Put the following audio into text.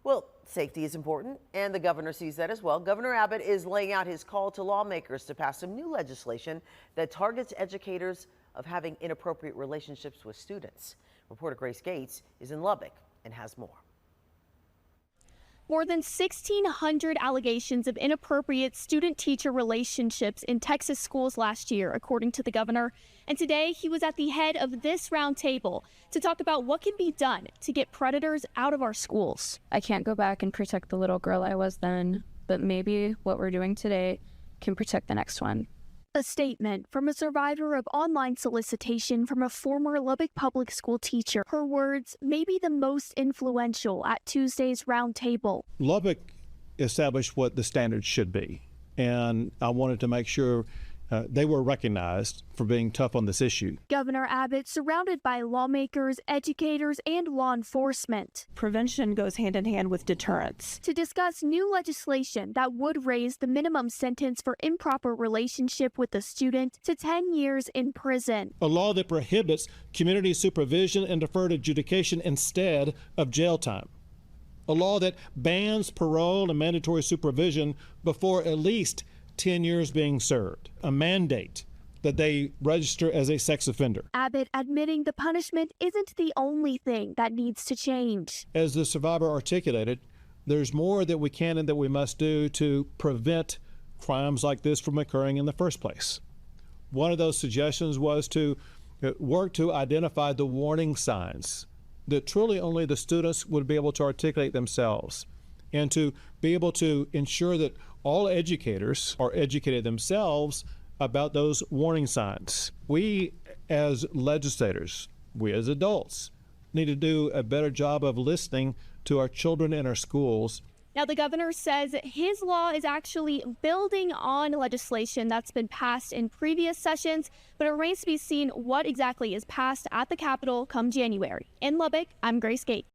Well, safety is important, and the governor sees that as well. Governor Abbott is laying out his call to lawmakers to pass some new legislation that targets educators of having inappropriate relationships with students. Reporter Grace Gates is in Lubbock and has more. More than 1,600 allegations of inappropriate student-teacher relationships in Texas schools last year, according to the governor. And today, he was at the head of this roundtable to talk about what can be done to get predators out of our schools. I can't go back and protect the little girl I was then, but maybe what we're doing today can protect the next one. A statement from a survivor of online solicitation from a former Lubbock public school teacher. Her words may be the most influential at Tuesday's roundtable. Lubbock established what the standards should be, and I wanted to make sure they were recognized for being tough on this issue. Governor Abbott surrounded by lawmakers, educators, and law enforcement. Prevention goes hand in hand with deterrence. To discuss new legislation that would raise the minimum sentence for improper relationship with a student to 10 years in prison. A law that prohibits community supervision and deferred adjudication instead of jail time. A law that bans parole and mandatory supervision before at least 10 years being served. A mandate that they register as a sex offender. Abbott admitting the punishment isn't the only thing that needs to change. As the survivor articulated, there's more that we can and that we must do to prevent crimes like this from occurring in the first place. One of those suggestions was to work to identify the warning signs that truly only the students would be able to articulate themselves, and to be able to ensure that all educators are educated themselves about those warning signs. We as legislators, we as adults, need to do a better job of listening to our children in our schools. Now, the governor says his law is actually building on legislation that's been passed in previous sessions, but it remains to be seen what exactly is passed at the Capitol come January. In Lubbock, I'm Grace Gates.